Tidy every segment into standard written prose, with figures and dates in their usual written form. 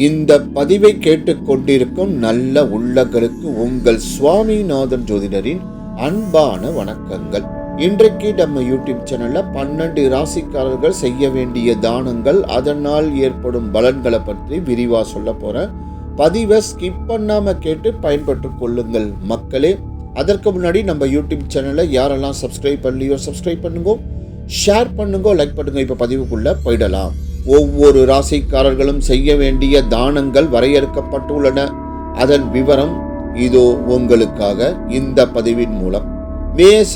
இந்த பதிவை கேட்டுக்கொண்டிருக்கும் நல்ல உள்ளங்களுக்கு உங்கள் சுவாமிநாதன் ஜோதிடரின் அன்பான வணக்கங்கள். இன்றைக்கு நம்ம யூடியூப் சேனல்ல 12 ராசிக்காரர்கள் செய்ய வேண்டிய தானங்கள், அதனால் ஏற்படும் பலன்களை பற்றி விரிவா சொல்ல போறேன். பதிவை ஸ்கிப் பண்ணாம கேட்டு பயன்பெற்று கொள்ளுங்கள் மக்களே. அதற்கு முன்னாடி நம்ம யூடியூப் சேனலை யாரெல்லாம் சப்ஸ்கிரைப் பண்ணலையோ சப்ஸ்கிரைப் பண்ணுங்க, ஷேர் பண்ணுங்க, லைக் பண்ணுங்க. இப்ப பதிவுக்குள்ள போயிடலாம். ஒவ்வொரு ராசிக்காரர்களும் செய்ய வேண்டிய தானங்கள் வரையறுக்கப்பட்டுள்ளன. அதன் விவரம் இதோ உங்களுக்காக இந்த பதிவின் மூலம். மேச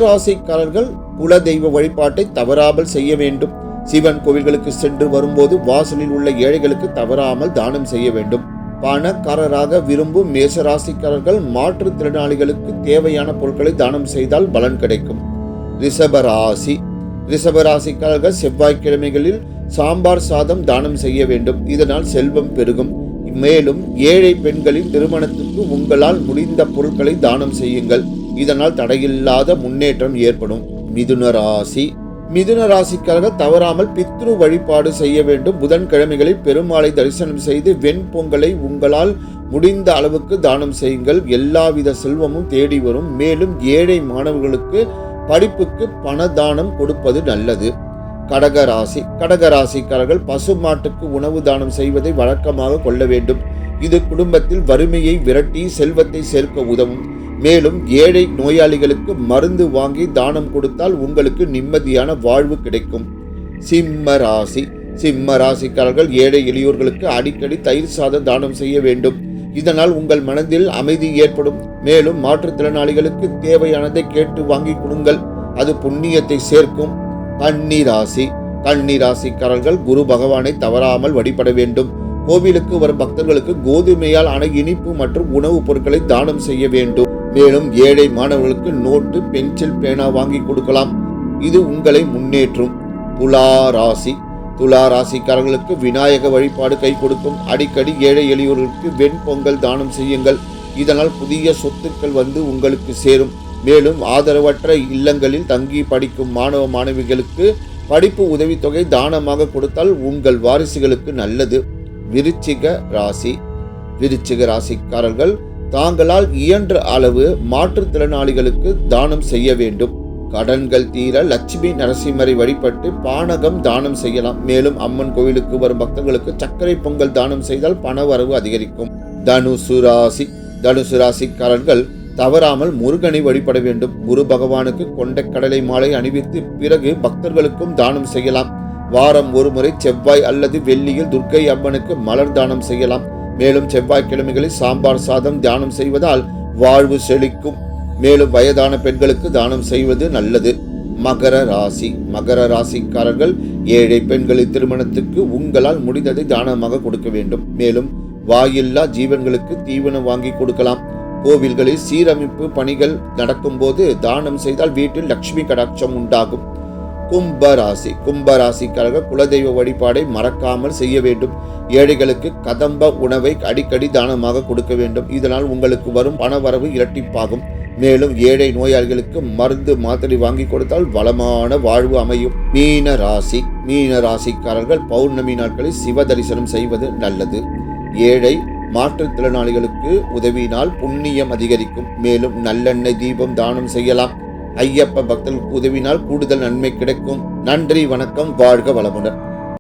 ராசிக்காரர்கள் குலதெய்வ வழிபாட்டை தவறாமல் செய்ய வேண்டும். சிவன் கோவில்களுக்கு சென்று வரும்போது வாசலில் உள்ள ஏழைகளுக்கு தவறாமல் தானம் செய்ய வேண்டும். பணக்காரராக விரும்பும் மேச ராசிக்காரர்கள் மாற்றுத்திறனாளிகளுக்கு தேவையான பொருட்களை தானம் செய்தால் பலன் கிடைக்கும். ரிஷபராசிக்காரர்கள் செவ்வாய்க்கிழமைகளில் சாம்பார் சாதம் தானம் செய்ய வேண்டும். இதனால் செல்வம் பெருகும். மேலும் ஏழை பெண்களின் திருமணத்துக்கு உங்களால் முடிந்த பொருட்களை தானம் செய்யுங்கள். இதனால் தடையில்லாத முன்னேற்றம் ஏற்படும். மிதுன ராசிக்காரர்கள் தவறாமல் பித்ரு வழிபாடு செய்ய வேண்டும். புதன்கிழமைகளில் பெருமாளை தரிசனம் செய்து வெண்பொங்கலை உங்களால் முடிந்த அளவுக்கு தானம் செய்யுங்கள். எல்லாவித செல்வமும் தேடி வரும். மேலும் ஏழை மாணவர்களுக்கு படிப்புக்கு பணதானம் கொடுப்பது நல்லது. கடகராசிக்காரர்கள் பசுமாட்டுக்கு உணவு தானம் செய்வதை வழக்கமாக கொள்ள வேண்டும். இது குடும்பத்தில் வறுமையை விரட்டி செல்வத்தை சேர்க்க உதவும். மேலும் ஏழை நோயாளிகளுக்கு மருந்து வாங்கி தானம் கொடுத்தால் உங்களுக்கு நிம்மதியான வாழ்வு கிடைக்கும். சிம்ம ராசிக்காரர்கள் ஏழை எளியோர்களுக்கு அடிக்கடி தயிர் சாதம் தானம் செய்ய வேண்டும். இதனால் உங்கள் மனதில் அமைதி ஏற்படும். மேலும் மாற்றுத்திறனாளிகளுக்கு தேவையானதை கேட்டு வாங்கி கொடுங்கள். அது புண்ணியத்தை சேர்க்கும். கன்னிராசிக்காரர்கள் குரு பகவானை தவறாமல் வழிபட வேண்டும். கோவிலுக்கு வரும் பக்தர்களுக்கு கோதுமையால் ஆன இனிப்பு மற்றும் உணவுப் பொருட்களை தானம் செய்ய வேண்டும். மேலும் ஏழை மாணவர்களுக்கு நோட்டு, பென்சில், பேனா வாங்கி கொடுக்கலாம். இது உங்களை முன்னேற்றும். துலா ராசிக்காரர்களுக்கு விநாயக வழிபாடு கை கொடுக்கும். அடிக்கடி ஏழை எளியோர்களுக்கு வெண்பொங்கல் தானம் செய்யுங்கள். இதனால் புதிய சொத்துக்கள் வந்து உங்களுக்கு சேரும். மேலும் ஆதரவற்ற இல்லங்களில் தங்கி படிக்கும் மாணவ மாணவிகளுக்கு படிப்பு உதவித்தொகை தானமாக கொடுத்தால் உங்கள் வாரிசுகளுக்கு நல்லது. விருச்சிக ராசிக்காரர்கள் தாங்களால் இயன்ற அளவு மாற்றுத்திறனாளிகளுக்கு தானம் செய்ய வேண்டும். கடன்கள் தீர லட்சுமி நரசிம்மரை வழிபட்டு பானகம் தானம் செய்யலாம். மேலும் அம்மன் கோவிலுக்கு வரும் பக்தர்களுக்கு சர்க்கரை பொங்கல் தானம் செய்தால் பண வரவு அதிகரிக்கும். தனுசு ராசிக்காரர்கள் தவறாமல் முருகனை வழிபட வேண்டும். குரு பகவானுக்கு கொண்டைக்கடலை மாலை அணிவித்து பிறகு பக்தர்களுக்கும் தானம் செய்யலாம். வாரம் ஒரு முறை செவ்வாய் அல்லது வெள்ளியில் துர்க்கை அம்மனுக்கு மலர் தானம் செய்யலாம். மேலும் செவ்வாய்க்கிழமைகளில் சாம்பார் சாதம் தானம் செய்வதால் வாழ்வு செழிக்கும். மேலும் வயதான பெண்களுக்கு தானம் செய்வது நல்லது. மகர ராசிக்காரர்கள் ஏழை பெண்களின் திருமணத்துக்கு உங்களால் முடிந்ததை தானமாக கொடுக்க வேண்டும். மேலும் வாயில்லா ஜீவன்களுக்கு தீவனம் வாங்கி கொடுக்கலாம். கோவில்களில் சீரமைப்பு பணிகள் நடக்கும் போது தானம் செய்தால் வீட்டில் லட்சுமி கடாட்சம் உண்டாகும். கும்பராசிக்காரர்கள் குலதெய்வ வழிபாடை மறக்காமல் செய்ய வேண்டும். ஏழைகளுக்கு கதம்ப உணவை அடிக்கடி தானமாக கொடுக்க வேண்டும். இதனால் உங்களுக்கு வரும் பண வரவு இரட்டிப்பாகும். மேலும் ஏழை நோயாளிகளுக்கு மருந்து மாத்திரை வாங்கி கொடுத்தால் வளமான வாழ்வு அமையும். மீன ராசிக்காரர்கள் பௌர்ணமி நாட்களில் சிவ தரிசனம் செய்வது நல்லது. ஏழை மாற்றுத்திறனாளிகளுக்கு உதவினால் புண்ணியம் அதிகரிக்கும். மேலும் நல்லெண்ணெய் தீபம் தானம் செய்யலாம். ஐயப்ப பக்தர்களுக்கு உதவினால் கூடுதல் நன்மை கிடைக்கும். நன்றி, வணக்கம், வாழ்க வளமுடன்.